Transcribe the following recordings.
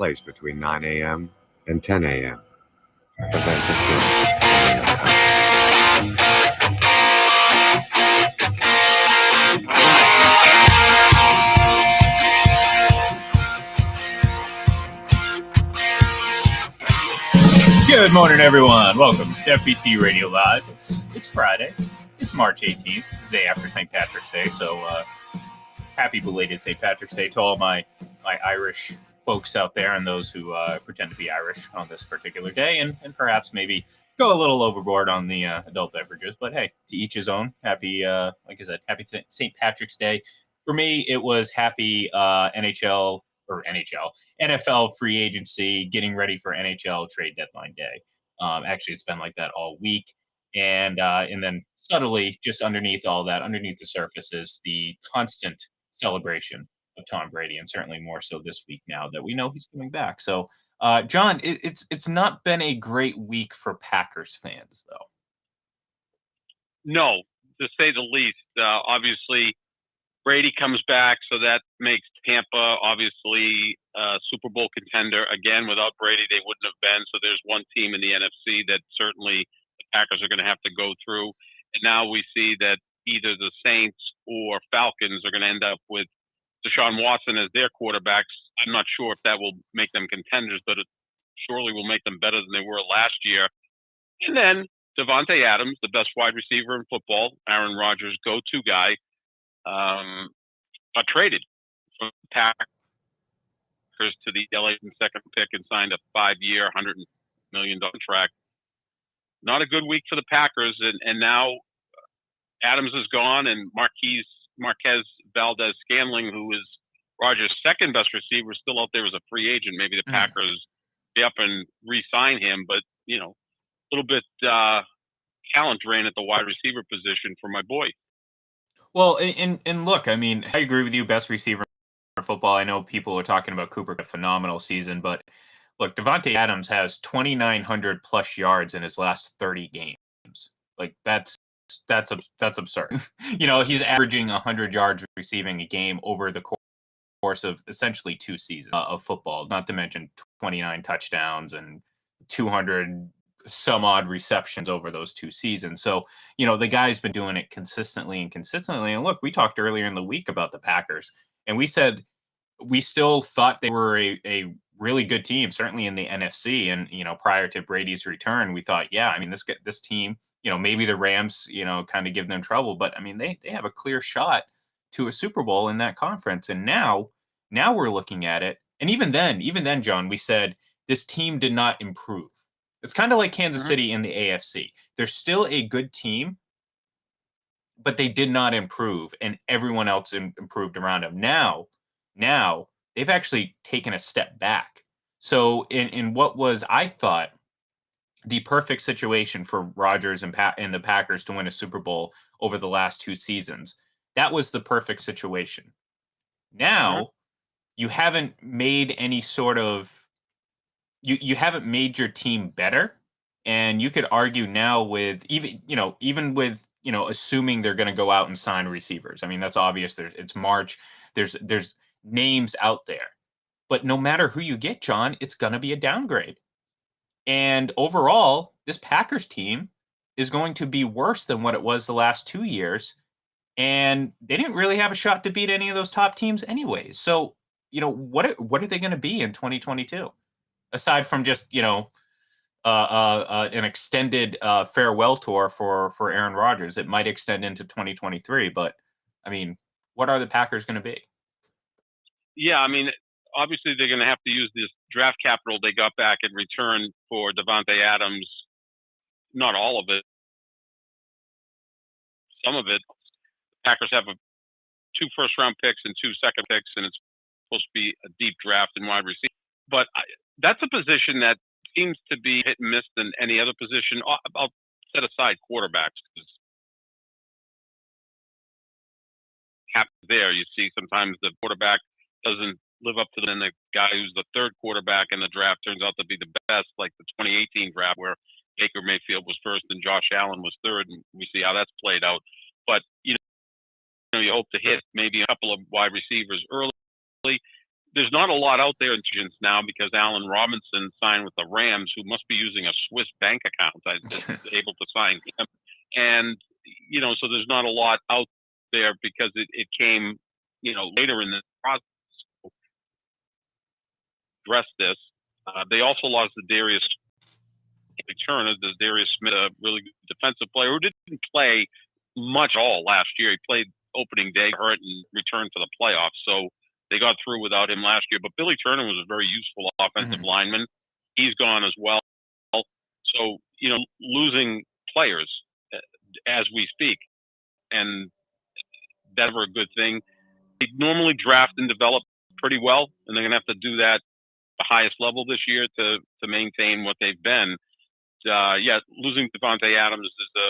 place between 9 a.m. and 10 a.m. Events occur. Good morning, everyone. Welcome to FPC Radio Live. It's Friday. It's March 18th. It's the day after St. Patrick's Day. So happy belated St. Patrick's Day to all my Irish folks out there and those who pretend to be Irish on this particular day and perhaps maybe go a little overboard on the adult beverages. But hey, to each his own. Happy, like I said, happy St. Patrick's Day. For me, it was happy NFL free agency, getting ready for NHL trade deadline day. Actually, it's been like that all week. And then subtly, just underneath all that, underneath the surface, is the constant celebration of Tom Brady, and certainly more so this week now that we know he's coming back. So, John, it's not been a great week for Packers fans, though. No, to say the least. Obviously, Brady comes back, so that makes Tampa obviously a Super Bowl contender. Again, without Brady, they wouldn't have been. So there's one team in the NFC that certainly the Packers are going to have to go through. And now we see that either the Saints or Falcons are going to end up with Deshaun Watson as their quarterbacks. I'm not sure if that will make them contenders, but it surely will make them better than they were last year. And then Davante Adams, the best wide receiver in football, Aaron Rodgers' go-to guy, got traded from the Packers to the LA second pick and signed a 5-year, $100 million contract. Not a good week for the Packers, and now Adams is gone, and Marquez Valdez-Scantling, who is Rodgers' second best receiver, still out there as a free agent. Maybe the Packers be up and re-sign him, but a little bit talent drain at the wide receiver position for my boy. Well, and look, I mean, I agree with you. Best receiver in football. I know people are talking about Cooper, a phenomenal season, but look, Davante Adams has 2,900 plus yards in his last 30 games. Like that's absurd. He's averaging 100 yards receiving a game over the course of essentially 2 seasons of football. Not to mention 29 touchdowns and 200 some odd receptions over those 2 seasons. So, the guy's been doing it consistently. And look, we talked earlier in the week about the Packers, and we said we still thought they were a really good team, certainly in the NFC. And, prior to Brady's return, we thought, yeah, I mean, this team, maybe the Rams, kind of give them trouble, but I mean, they have a clear shot to a Super Bowl in that conference. And now we're looking at it. And even then, John, we said this team did not improve. It's kind of like Kansas City in the AFC. They're still a good team, but they did not improve, and everyone else improved around them. Now they've actually taken a step back. So in what was, I thought, the perfect situation for Rodgers and the Packers to win a Super Bowl over the last 2 seasons, that was the perfect situation. Now, you haven't made any sort of you haven't made your team better, and you could argue now with even with assuming they're going to go out and sign receivers. I mean, that's obvious. It's March. There's names out there, but no matter who you get, John, it's going to be a downgrade. And overall, this Packers team is going to be worse than what it was the last 2 years, and they didn't really have a shot to beat any of those top teams anyways. So, what are they going to be in 2022? Aside from just, an extended farewell tour for Aaron Rodgers. It might extend into 2023, but, I mean, what are the Packers going to be? Yeah, I mean, obviously they're going to have to use this draft capital they got back in return for Davante Adams. Not all of it. Some of it. The Packers have 2 first-round picks and 2 second picks, and it's supposed to be a deep draft in wide receiver. But that's a position that seems to be hit and miss than any other position. I'll set aside quarterbacks because there you see sometimes the quarterback doesn't live up to the guy who's the third quarterback in the draft turns out to be the best, like the 2018 draft where Baker Mayfield was first and Josh Allen was third, and we see how that's played out. But you hope to hit maybe a couple of wide receivers early. there's not a lot out there in agents now because Allen Robinson signed with the Rams, who must be using a Swiss bank account that's able to sign him. And, so there's not a lot out there because it came, later in the process to address this. They also lost the Darius Turner, the Darius Smith, a really good defensive player who didn't play much all last year. He played opening day, hurt, and returned for the playoffs. So they got through without him last year. But Billy Turner was a very useful offensive lineman. He's gone as well. So, losing players as we speak, and that's never a good thing. They normally draft and develop pretty well, and they're going to have to do that at the highest level this year to maintain what they've been. Losing Davante Adams is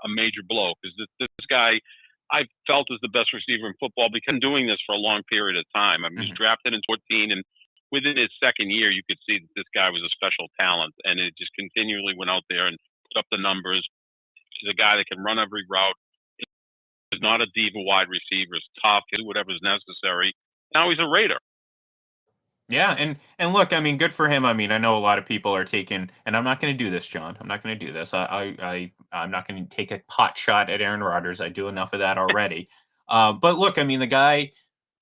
a major blow because this guy I felt is the best receiver in football because he's doing this for a long period of time. I mean, he was drafted in 14, and within his second year, you could see that this guy was a special talent, and it just continually went out there and put up the numbers. He's a guy that can run every route. He's not a diva wide receiver. He's tough. He'll do whatever's necessary. Now he's a Raider. Yeah, and look, I mean, good for him. I mean, I know a lot of people are taking, and I'm not going to do this, John. I'm not going to do this. I'm not going to take a pot shot at Aaron Rodgers. I do enough of that already. But look, I mean, the guy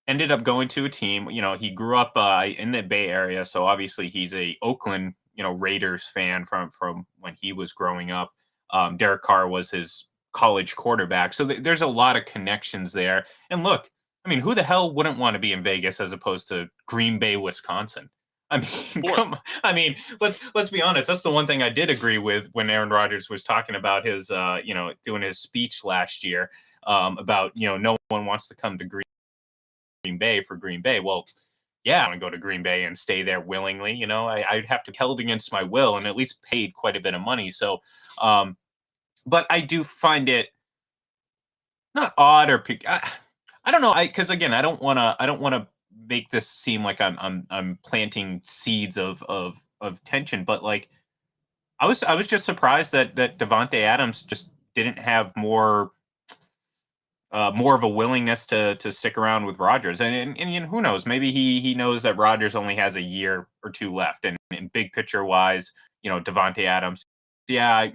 ended up going to a team. He grew up in the Bay Area, so obviously he's a Oakland, Raiders fan from when he was growing up. Derek Carr was his college quarterback, so there's a lot of connections there. And look, I mean, who the hell wouldn't want to be in Vegas as opposed to Green Bay, Wisconsin? I mean, let's be honest. That's the one thing I did agree with when Aaron Rodgers was talking about his, doing his speech last year about, no one wants to come to Green Bay for Green Bay. Well, yeah, I want to go to Green Bay and stay there willingly. I'd have to be held against my will and at least paid quite a bit of money. So, but I do find it not odd or I don't know. Because again, I don't want to make this seem like I'm planting seeds of tension, but like I was just surprised that Davante Adams just didn't have more of a willingness to stick around with Rodgers, and who knows? Maybe he knows that Rodgers only has a year or two left, and big picture wise, Davante Adams, yeah,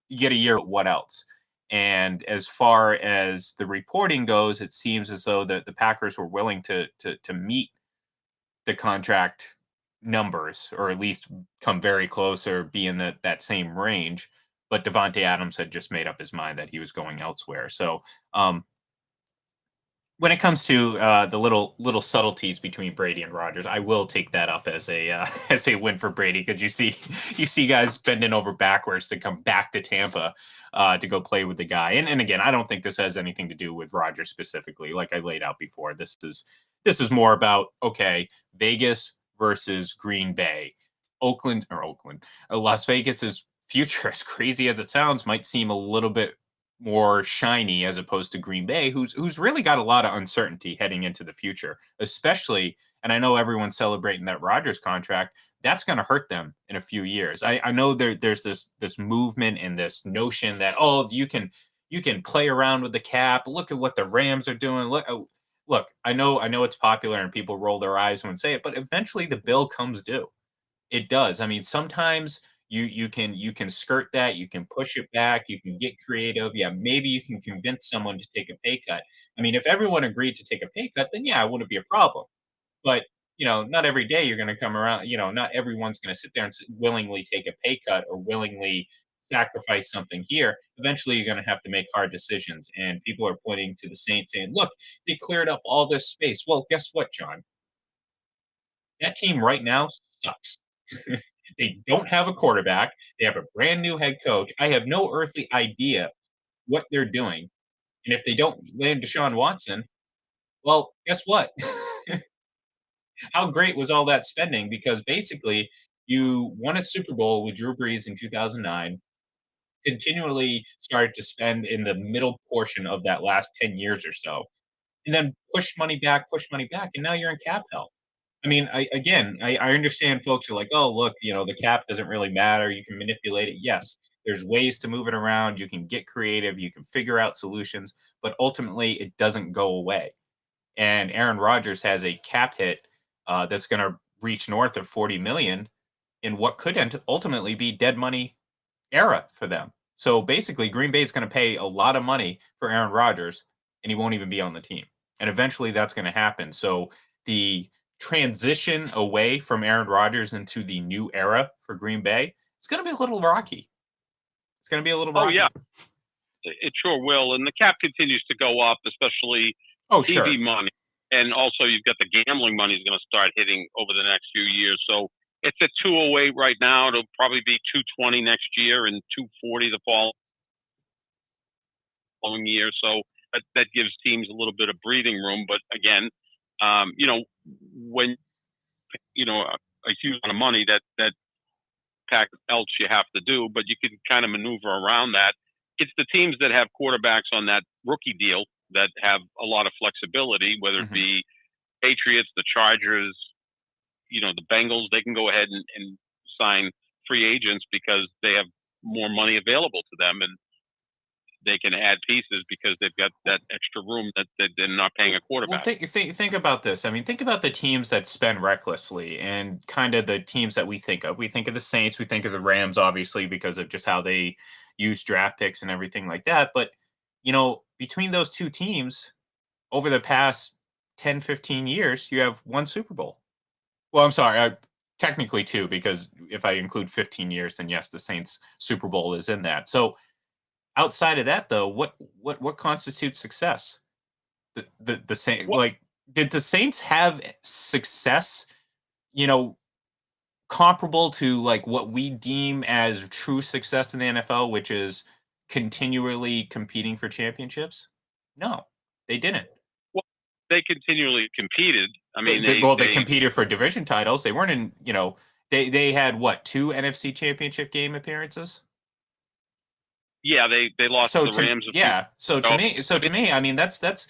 you get a year. What else? And as far as the reporting goes, it seems as though the Packers were willing to meet the contract numbers, or at least come very close or be in that same range. But Davante Adams had just made up his mind that he was going elsewhere. So when it comes to the little subtleties between Brady and Rodgers, I will take that up as a win for Brady, because you see guys bending over backwards to come back to Tampa to go play with the guy. And again, I don't think this has anything to do with Rodgers specifically. Like I laid out before, this is more about, okay, Vegas versus Green Bay. Las Vegas's future, as crazy as it sounds, might seem a little bit more shiny as opposed to Green Bay, who's really got a lot of uncertainty heading into the future, especially. And I know everyone's celebrating that Rodgers contract. That's going to hurt them in a few years. I know there's this movement and this notion that, oh, you can play around with the cap. Look at what the Rams are doing. Look, I know it's popular and people roll their eyes when say it, but eventually the bill comes due. It does. I mean, sometimes you can skirt that, you can push it back, you can get creative. Yeah, maybe you can convince someone to take a pay cut. I mean, if everyone agreed to take a pay cut, then yeah, it wouldn't be a problem. But not every day you're going to come around. Not everyone's going to sit there and willingly take a pay cut or willingly sacrifice something here. Eventually, you're going to have to make hard decisions. And people are pointing to the Saints saying, "Look, they cleared up all this space." Well, guess what, John? That team right now sucks. They don't have a quarterback. They have a brand new head coach. I have no earthly idea what they're doing. And if they don't land Deshaun Watson, well, guess what? How great was all that spending? Because basically, you won a Super Bowl with Drew Brees in 2009, continually started to spend in the middle portion of that last 10 years or so, and then push money back, and now you're in cap hell. I mean, I understand folks are like, oh, look, the cap doesn't really matter. You can manipulate it. Yes, there's ways to move it around. You can get creative. You can figure out solutions, but ultimately, it doesn't go away. and Aaron Rodgers has a cap hit that's going to reach north of 40 million in what could ultimately be dead money era for them. So basically, Green Bay is going to pay a lot of money for Aaron Rodgers, and he won't even be on the team. And eventually, that's going to happen. So the transition away from Aaron Rodgers into the new era for Green Bay, it's going to be a little rocky. It's going to be a little rocky. Oh, yeah. It sure will. And the cap continues to go up, especially TV money. And also, you've got the gambling money is going to start hitting over the next few years. So it's at 208 right now. It'll probably be 220 next year and 240 the following year. So that gives teams a little bit of breathing room. But again, when a huge amount of money that else you have to do, but you can kind of maneuver around that. It's the teams that have quarterbacks on that rookie deal that have a lot of flexibility, whether it be Patriots, the Chargers, the Bengals. They can go ahead and sign free agents because they have more money available to them, and they can add pieces because they've got that extra room that they're not paying a quarterback. Well, think about this. I mean, think about the teams that spend recklessly and kind of the teams that we think of. We think of the Saints, we think of the Rams, obviously, because of just how they use draft picks and everything like that. But, between those two teams over the past 10, 15 years, you have one Super Bowl. Well, I'm sorry, technically two, because if I include 15 years, then yes, the Saints Super Bowl is in that. So outside of that, though, what constitutes success? The Saints, did the Saints have success, comparable to like what we deem as true success in the NFL, which is continually competing for championships? No, they didn't. Well, they continually competed. I mean, they competed for division titles. They weren't in, they had what, 2 NFC championship game appearances? Yeah, they lost to the Rams. To me, I mean, that's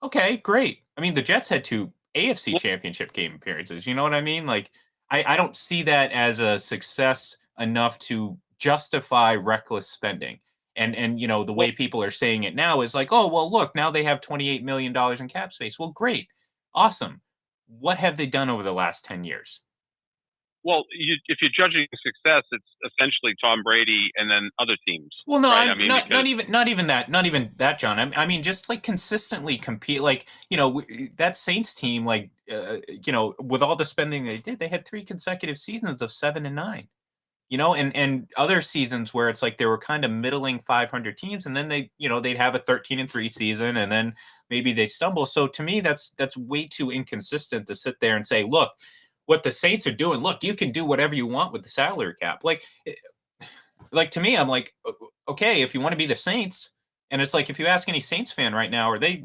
okay, great. I mean, the Jets had 2 AFC championship game appearances. You know what I mean? Like, I don't see that as a success enough to justify reckless spending. And the way people are saying it now is like, oh, well, look, now they have $28 million in cap space. Well, great. Awesome. What have they done over the last 10 years? Well, if you're judging success, it's essentially Tom Brady and then other teams. Well, no, right? not even that, John. I mean, just like consistently compete. Like, that Saints team, like, with all the spending they did, they had 3 consecutive seasons of 7-9. And other seasons where it's like they were kind of middling 500 teams, and then they'd have a 13-3 season, and then maybe they stumble. So to me, that's way too inconsistent to sit there and say, look, what the Saints are doing, look, you can do whatever you want with the salary cap. Like to me, I'm like, okay, if you want to be the Saints, and it's like, if you ask any Saints fan right now, are they,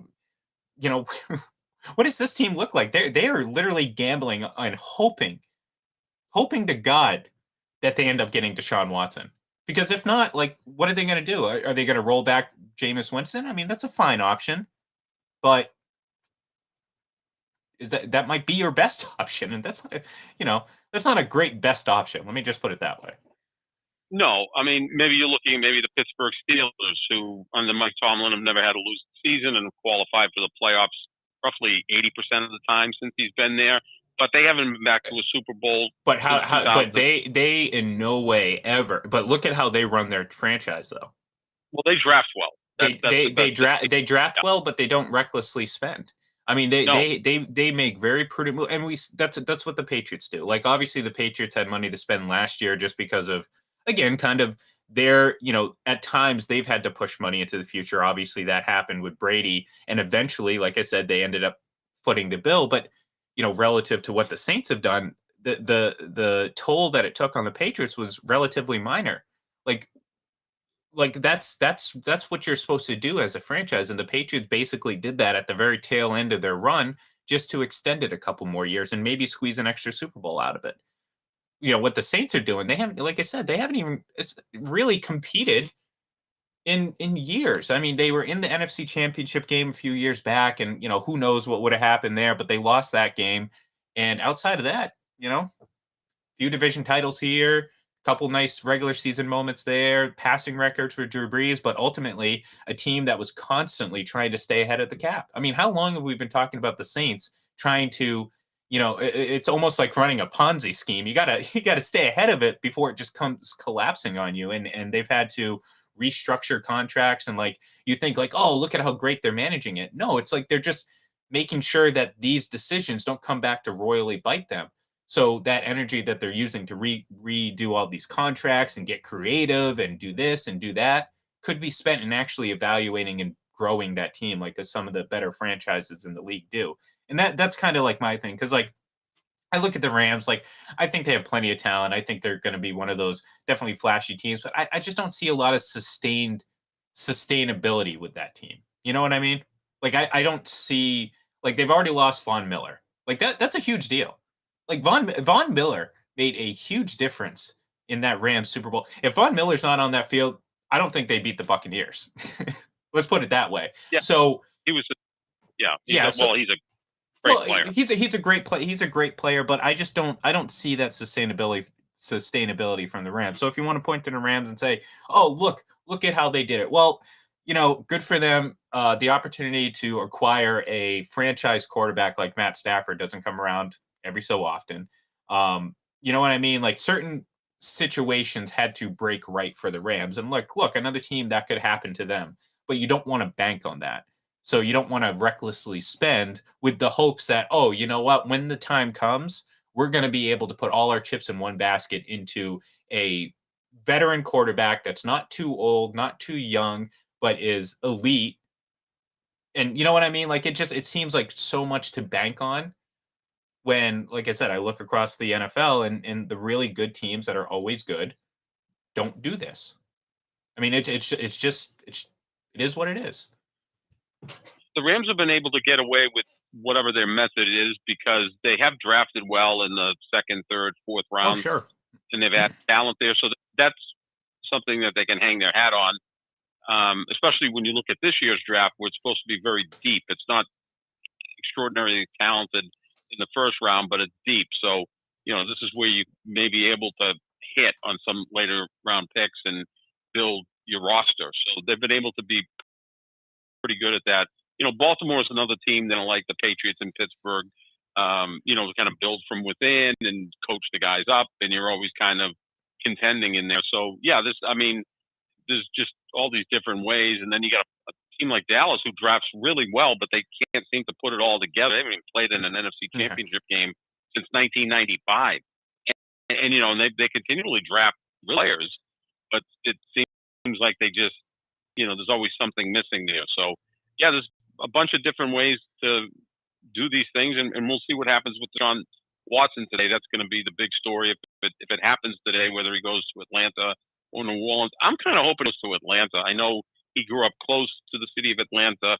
what does this team look like? They are literally gambling and hoping to God that they end up getting Deshaun Watson. Because if not, like, what are they going to do? Are they going to roll back Jameis Winston? I mean, that's a fine option, but that might be your best option, and that's not a great best option. Let me just put it that way. No, I mean, maybe you're looking at the Pittsburgh Steelers, who under Mike Tomlin have never had a losing season and qualified for the playoffs roughly 80% of the time since he's been there. But they haven't been back to a Super Bowl. But but they in no way ever. But look at how they run their franchise, though. Well, they draft well. They draft well, but they don't recklessly spend. I mean, they make very prudent moves, and that's what the Patriots do. Like, obviously, the Patriots had money to spend last year just because of, again, kind of their, at times they've had to push money into the future. Obviously, that happened with Brady, and eventually, like I said, they ended up footing the bill. But relative to what the Saints have done, the toll that it took on the Patriots was relatively minor. Like that's what you're supposed to do as a franchise, and the Patriots basically did that at the very tail end of their run, just to extend it a couple more years and maybe squeeze an extra Super Bowl out of it. What the Saints are doing, they haven't, like I said, they haven't even really competed in years. I mean, they were in the NFC Championship game a few years back, and who knows what would have happened there, but they lost that game. And outside of that, few division titles here, couple nice regular season moments there, passing records for Drew Brees, but ultimately a team that was constantly trying to stay ahead of the cap. I mean, how long have we been talking about the Saints trying to, it's almost like running a Ponzi scheme. You gotta stay ahead of it before it just comes collapsing on you. And they've had to restructure contracts, and like you think like, oh, look at how great they're managing it. No, it's like they're just making sure that these decisions don't come back to royally bite them. So that energy that they're using to redo all these contracts and get creative and do this and do that could be spent in actually evaluating and growing that team, like some of the better franchises in the league do. And that's kind of like my thing, because like I look at the Rams, like I think they have plenty of talent. I think they're going to be one of those definitely flashy teams, but I just don't see a lot of sustainability with that team. You know what I mean? Like I don't see, like they've already lost Von Miller. Like that's a huge deal. Like Von Miller made a huge difference in that Rams Super Bowl. If Von Miller's not on that field, I don't think they beat the Buccaneers. Let's put it that way. Yeah. So he was, he's yeah. a great player. He's a great play. He's a great player, but I don't see that sustainability from the Rams. So if you want to point to the Rams and say, oh, look at how they did it. Well, good for them. The opportunity to acquire a franchise quarterback like Matt Stafford doesn't come around every so often. You know what I mean? Like certain situations had to break right for the Rams. And look, another team that could happen to them, but you don't want to bank on that. So you don't want to recklessly spend with the hopes that, oh, you know what, when the time comes, we're going to be able to put all our chips in one basket into a veteran quarterback that's not too old, not too young, but is elite. And you know what I mean? Like it seems like so much to bank on when, like I said, I look across the NFL and the really good teams that are always good don't do this. I mean, it is what it is. The Rams have been able to get away with whatever their method is because they have drafted well in the second, third, fourth round. Oh, sure. And they've had talent there. So that's something that they can hang their hat on, especially when you look at this year's draft where it's supposed to be very deep. It's not extraordinarily talented in the first round, but it's deep. So, this is where you may be able to hit on some later round picks and build your roster. So they've been able to be pretty good at that. Baltimore is another team that don't like the Patriots in Pittsburgh, kind of build from within and coach the guys up, and you're always kind of contending in there. So, there's just all these different ways. And then you got a team like Dallas who drafts really well, but they can't seem to put it all together. They haven't even played in an NFC championship game since 1995. And they continually draft players, but it seems like they just, there's always something missing there. So, there's a bunch of different ways to do these things, and we'll see what happens with Deshaun Watson today. That's going to be the big story if it happens today, whether he goes to Atlanta or New Orleans. I'm kind of hoping it goes to Atlanta. I know he grew up close to the city of Atlanta.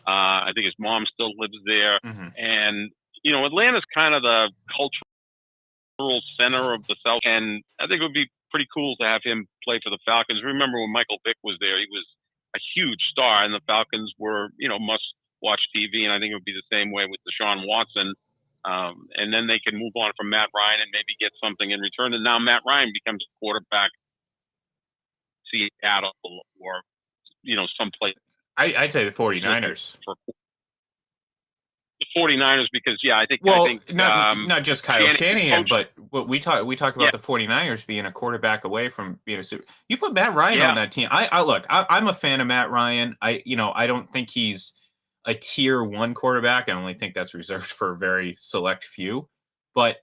I think his mom still lives there. Mm-hmm. And, Atlanta's kind of the cultural center of the South, and I think it would be pretty cool to have him play for the Falcons. Remember when Michael Vick was there, he was a huge star, and the Falcons were, must-watch TV, and I think it would be the same way with Deshaun Watson. And then they can move on from Matt Ryan and maybe get something in return. And now Matt Ryan becomes a quarterback, Seattle or, someplace. I'd say the 49ers. For the 49ers because, I think not just Kyle Shanahan, but what we talk about the 49ers being a quarterback away from being a super. You put Matt Ryan on that team. I'm a fan of Matt Ryan. I don't think he's a tier 1 quarterback. I only think that's reserved for a very select few. But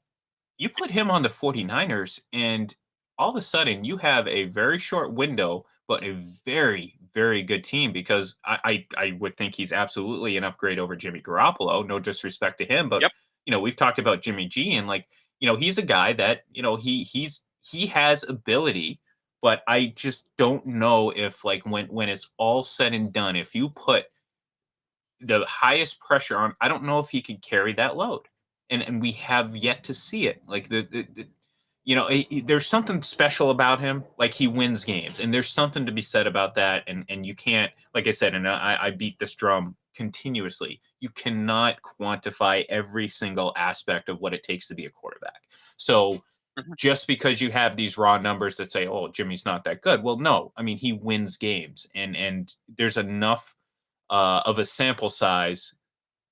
you put him on the 49ers, and all of a sudden you have a very short window, but a very, very good team, because I would think he's absolutely an upgrade over Jimmy Garoppolo. No disrespect to him, but we've talked about Jimmy G, and he's a guy that he has ability, but I just don't know if when it's all said and done, if you put the highest pressure on, I don't know if he could carry that load, and we have yet to see it. There's something special about him. Like, he wins games, and there's something to be said about that. And you can't, like I said, and I beat this drum continuously, you cannot quantify every single aspect of what it takes to be a quarterback. So Mhm. just because you have these raw numbers that say, "Oh, Jimmy's not that good." Well, no. I mean, he wins games, and there's enough of a sample size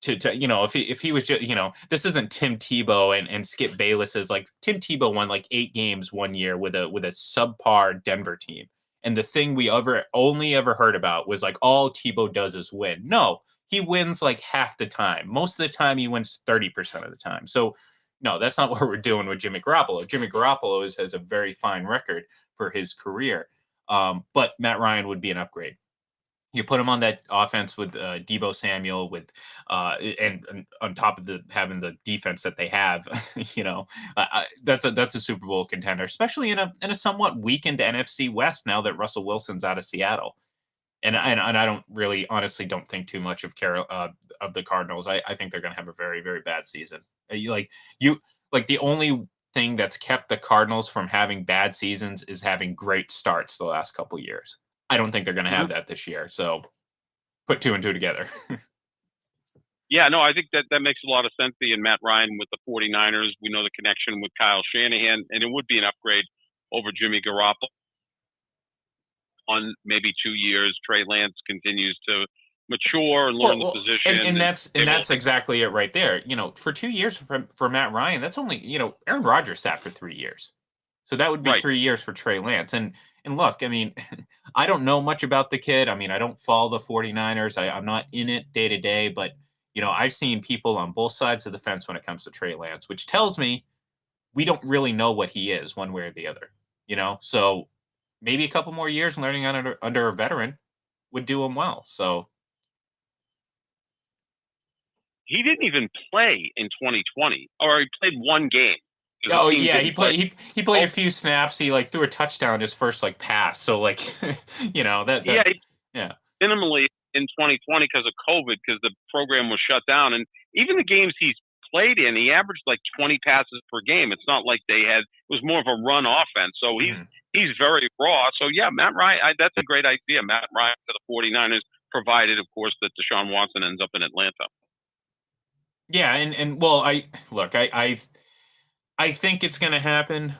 to if he was just this isn't Tim Tebow and Skip Bayless's. Like Tim Tebow won like 8 games one year with a subpar Denver team, and the thing we only ever heard about was like all Tebow does is win. No, he wins like half the time. Most of the time, he wins 30% of the time. So no, that's not what we're doing with Jimmy Garoppolo. Jimmy Garoppolo has a very fine record for his career, but Matt Ryan would be an upgrade. You put him on that offense with Debo Samuel, with and on top of having the defense that they have, that's a Super Bowl contender, especially in a somewhat weakened NFC West now that Russell Wilson's out of Seattle. And I don't really honestly don't think too much of the Cardinals. I think they're going to have a very very bad season. You like the only thing that's kept the Cardinals from having bad seasons is having great starts the last couple years. I don't think they're going to Mhm. have that this year. So put two and two together. Yeah, no, I think that makes a lot of sense. And Matt Ryan with the 49ers, we know the connection with Kyle Shanahan, and it would be an upgrade over Jimmy Garoppolo. On maybe 2 years, Trey Lance continues to mature and learn the position. And that's exactly it right there. For 2 years for Matt Ryan, that's only Aaron Rodgers sat for 3 years. So that would be Right. 3 years for Trey Lance. And look, I mean, I don't know much about the kid. I mean, I don't follow the 49ers. I'm not in it day to day, but I've seen people on both sides of the fence when it comes to Trey Lance, which tells me we don't really know what he is one way or the other. So maybe a couple more years learning under a veteran would do him well. So He didn't even play in 2020, or he played one game because oh the team yeah, he didn't play. played he played Oh, a few snaps. He like threw a touchdown his first like pass. So like that yeah, yeah. minimally in 2020 because of COVID, because the program was shut down. And even the games he's played in, he averaged like 20 passes per game. It's not like it was more of a run offense. So Mhm. he's very raw. So yeah, Matt Ryan, that's a great idea. Matt Ryan to the 49ers, provided, of course, that Deshaun Watson ends up in Atlanta. Yeah, and well, I think it's going to happen.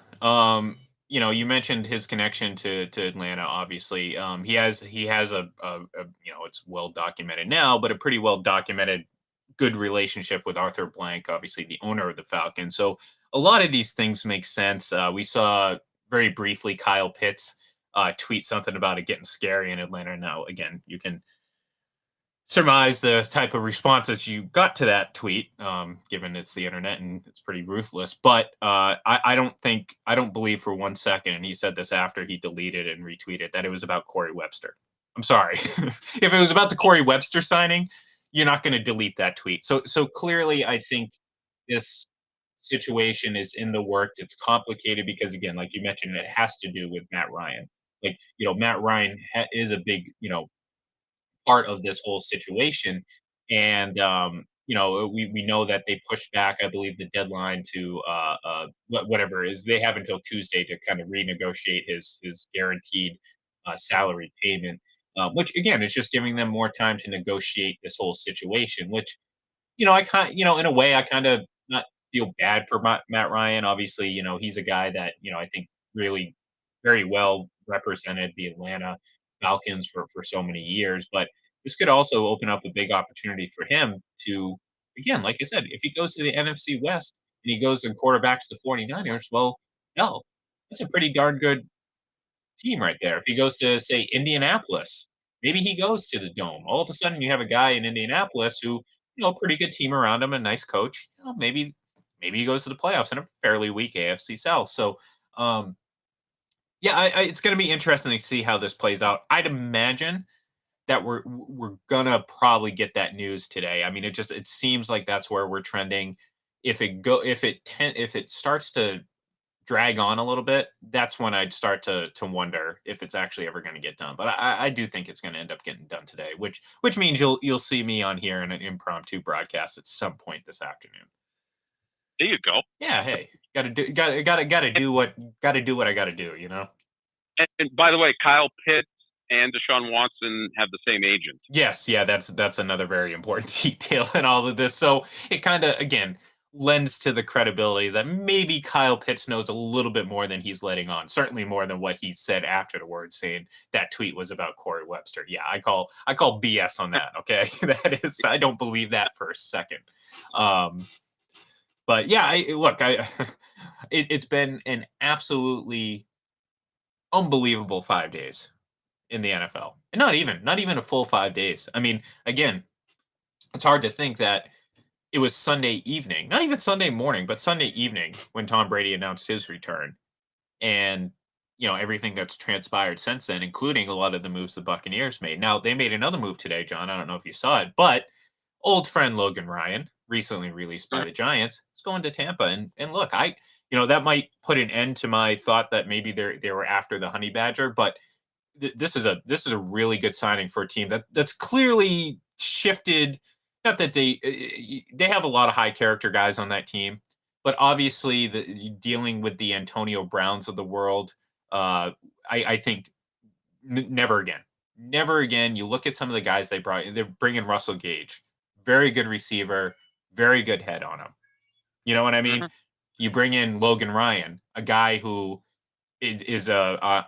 You mentioned his connection to Atlanta. Obviously, he has it's well documented now, but a pretty well documented good relationship with Arthur Blank, obviously the owner of the Falcons. So a lot of these things make sense. We saw very briefly Kyle Pitts tweet something about it getting scary in Atlanta. Now, again, you can surmise the type of responses you got to that tweet, given it's the internet and it's pretty ruthless. But I don't believe for 1 second, and he said this after he deleted and retweeted, that it was about Corey Webster. I'm sorry. If it was about the Corey Webster signing, you're not going to delete that tweet. So clearly, I think this situation is in the works. It's complicated because, again, like you mentioned, it has to do with Matt Ryan. Like, Matt Ryan is a big, part of this whole situation. And we know that they pushed back, I believe, the deadline to whatever it is. They have until Tuesday to kind of renegotiate his guaranteed salary payment, which again is just giving them more time to negotiate this whole situation. Which I kind in a way I kind of not feel bad for Matt Ryan. Obviously, he's a guy that I think really very well represented the Atlanta Falcons for so many years. But this could also open up a big opportunity for him to, again, like I said, if he goes to the NFC West and he goes and quarterbacks the 49ers, well, no, that's a pretty darn good team right there. If he goes to, say, Indianapolis, maybe he goes to the Dome. All of a sudden, you have a guy in Indianapolis who, pretty good team around him, a nice coach. Maybe he goes to the playoffs in a fairly weak AFC South. So, yeah, it's going to be interesting to see how this plays out. I'd imagine that we're gonna probably get that news today. I mean, it seems like that's where we're trending. If it starts to drag on a little bit, that's when I'd start to wonder if it's actually ever going to get done. But I do think it's going to end up getting done today, which means you'll see me on here in an impromptu broadcast at some point this afternoon. There you go. Yeah, hey, gotta do what I got to do. And by the way, Kyle Pitts and Deshaun Watson have the same agent. Yes, yeah, that's another very important detail in all of this. So it kind of, again, lends to the credibility that maybe Kyle Pitts knows a little bit more than he's letting on. Certainly more than what he said afterwards, saying that tweet was about Corey Webster. Yeah, I call BS on that. Okay, that is, I don't believe that for a second. But yeah, it's been an absolutely unbelievable 5 days in the NFL, and not even a full 5 days. I mean, again, it's hard to think that it was Sunday evening, not even Sunday morning, but Sunday evening when Tom Brady announced his return, and everything that's transpired since then, including a lot of the moves the Buccaneers made. Now they made another move today, John. I don't know if you saw it, but old friend Logan Ryan, recently released by the Giants, is going to Tampa. And look, that might put an end to my thought that maybe they were after the Honey Badger, but this is a really good signing for a team that's clearly shifted. Not that they have a lot of high character guys on that team, but obviously dealing with the Antonio Browns of the world, I think never again. Never again. You look at some of the guys they brought. They're bringing Russell Gage, very good receiver, very good head on him. You know what I mean? You bring in Logan Ryan, a guy who is a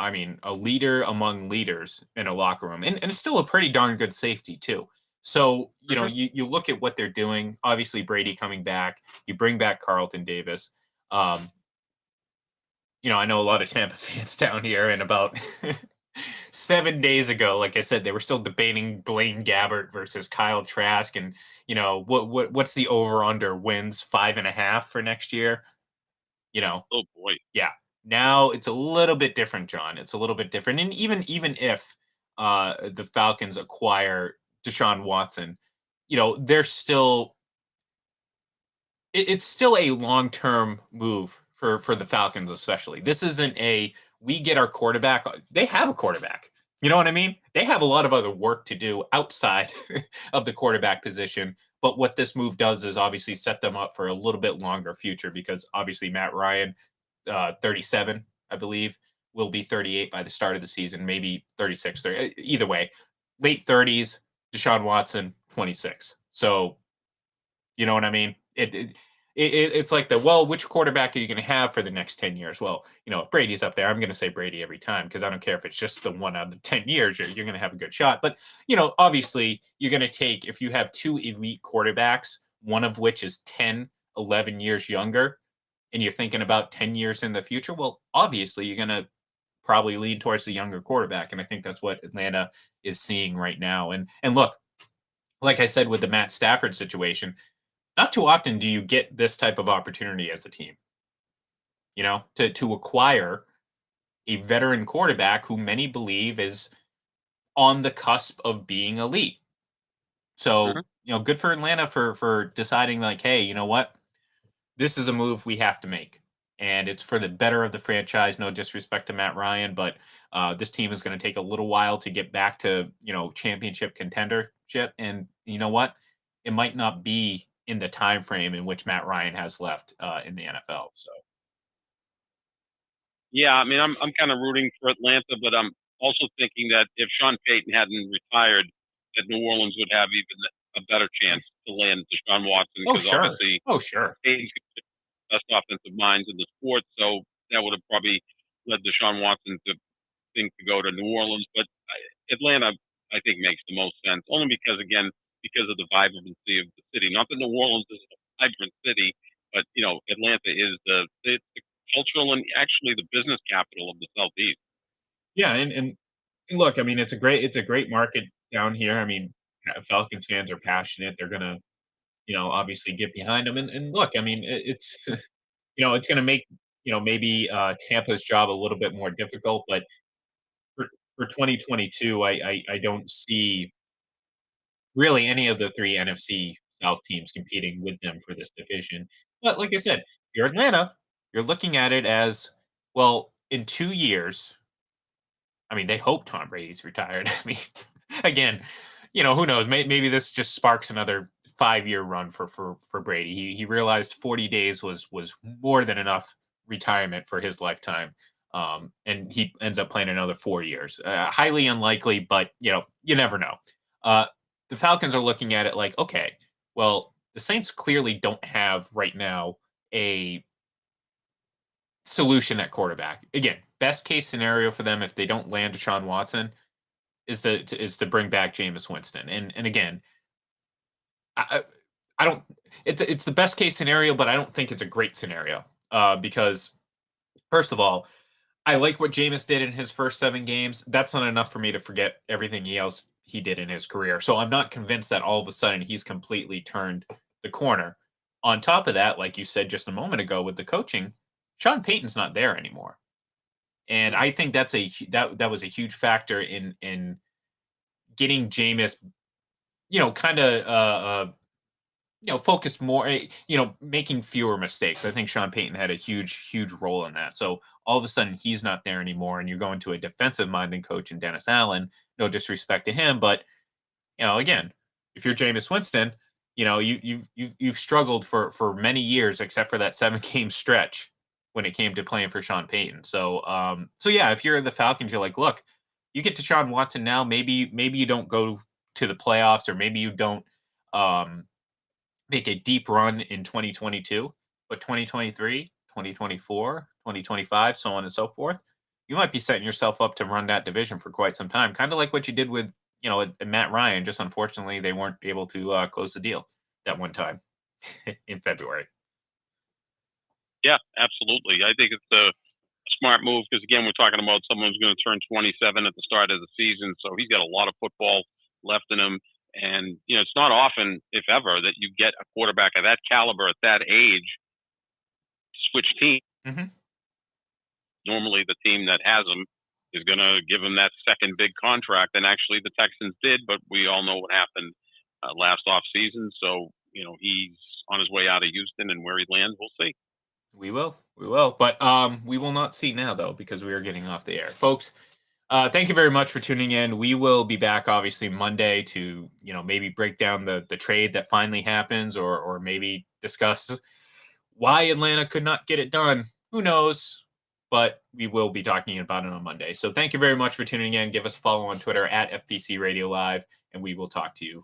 leader among leaders in a locker room, and still a pretty darn good safety too. So you look at what they're doing. Obviously, Brady coming back. You bring back Carlton Davis. I know a lot of Tampa fans down here, and about 7 days ago, like I said, they were still debating Blaine Gabbert versus Kyle Trask, and what's the over under wins 5.5 for next year. Oh boy. Yeah. Now it's a little bit different, John. It's a little bit different. And even if the Falcons acquire Deshaun Watson, they're still it's still a long-term move for the Falcons, especially. This isn't we get our quarterback. They have a quarterback. You know what I mean? They have a lot of other work to do outside of the quarterback position. But what this move does is obviously set them up for a little bit longer future, because obviously Matt Ryan, 37, I believe, will be 38 by the start of the season, maybe 36, 30, either way, late 30s. Deshaun Watson, 26. So, you know what I mean? It's like which quarterback are you going to have for the next 10 years? Well, if Brady's up there, I'm going to say Brady every time, because I don't care if it's just the one out of 10 years, you're going to have a good shot. But, obviously you're going to take, if you have two elite quarterbacks, one of which is 10, 11 years younger, and you're thinking about 10 years in the future, well, obviously you're going to probably lean towards the younger quarterback. And I think that's what Atlanta is seeing right now. And look, like I said, with the Matt Stafford situation, not too often do you get this type of opportunity as a team, to acquire a veteran quarterback who many believe is on the cusp of being elite. So, good for Atlanta for deciding, like, hey, you know what? This is a move we have to make. And it's for the better of the franchise. No disrespect to Matt Ryan, but this team is going to take a little while to get back to, championship contendership. And you know what? It might not be in the time frame in which Matt Ryan has left in the NFL. So, yeah, I mean, I'm kind of rooting for Atlanta, but I'm also thinking that if Sean Payton hadn't retired, that New Orleans would have even a better chance to land Deshaun Watson, because obviously, Payton's the best offensive minds in the sport, so that would have probably led Deshaun Watson to think to go to New Orleans. But Atlanta, I think, makes the most sense, only because of the vibrancy of the city. Not that New Orleans is a vibrant city, but Atlanta is the cultural and actually the business capital of the Southeast. Yeah, and look, I mean, it's a great market down here. I mean, Falcons fans are passionate. They're gonna, obviously get behind them. And look, I mean, it's it's gonna make maybe Tampa's job a little bit more difficult, but for 2022, I don't see really any of the three NFC South teams competing with them for this division. But like I said, you're Atlanta, you're looking at it as, well, in 2 years. I mean, they hope Tom Brady's retired. I mean, again, who knows? Maybe this just sparks another 5-year run for Brady. He realized 40 days was more than enough retirement for his lifetime, and he ends up playing another 4 years. Highly unlikely, but you never know. The Falcons are looking at it like, okay, well, the Saints clearly don't have right now a solution at quarterback. Again, best case scenario for them if they don't land Deshaun Watson is to bring back Jameis Winston. And again, I I don't. It's the best case scenario, but I don't think it's a great scenario. Because first of all, I like what Jameis did in his first 7 games. That's not enough for me to forget everything else he did in his career. So I'm not convinced that all of a sudden he's completely turned the corner. On top of that, like you said just a moment ago with the coaching, Sean Payton's not there anymore. And I think that was a huge factor in getting Jameis, kind of focused more, making fewer mistakes. I think Sean Payton had a huge role in that. So all of a sudden he's not there anymore, and you're going to a defensive minded coach in Dennis Allen. No disrespect to him, but again, if you're Jameis Winston, you've struggled for many years, except for that 7 game stretch when it came to playing for Sean Payton. So yeah, if you're the Falcons, you're like, look, you get to Deshaun Watson now. Maybe you don't go to the playoffs, or maybe you don't make a deep run in 2022, but 2023, 2024, 2025, so on and so forth, you might be setting yourself up to run that division for quite some time. Kind of like what you did with, Matt Ryan. Just unfortunately, they weren't able to close the deal that one time in February. Yeah, absolutely. I think it's a smart move because, again, we're talking about someone who's going to turn 27 at the start of the season. So he's got a lot of football left in him. And, it's not often, if ever, that you get a quarterback of that caliber at that age switch team. Mm-hmm. Normally, the team that has him is going to give him that second big contract. And actually, the Texans did, but we all know what happened last offseason. So, he's on his way out of Houston, and where he lands, we'll see. We will. But we will not see now, though, because we are getting off the air. Folks, thank you very much for tuning in. We will be back, obviously, Monday to, maybe break down the trade that finally happens, or maybe discuss why Atlanta could not get it done. Who knows? But we will be talking about it on Monday. So thank you very much for tuning in. Give us a follow on Twitter at FPC Radio Live, and we will talk to you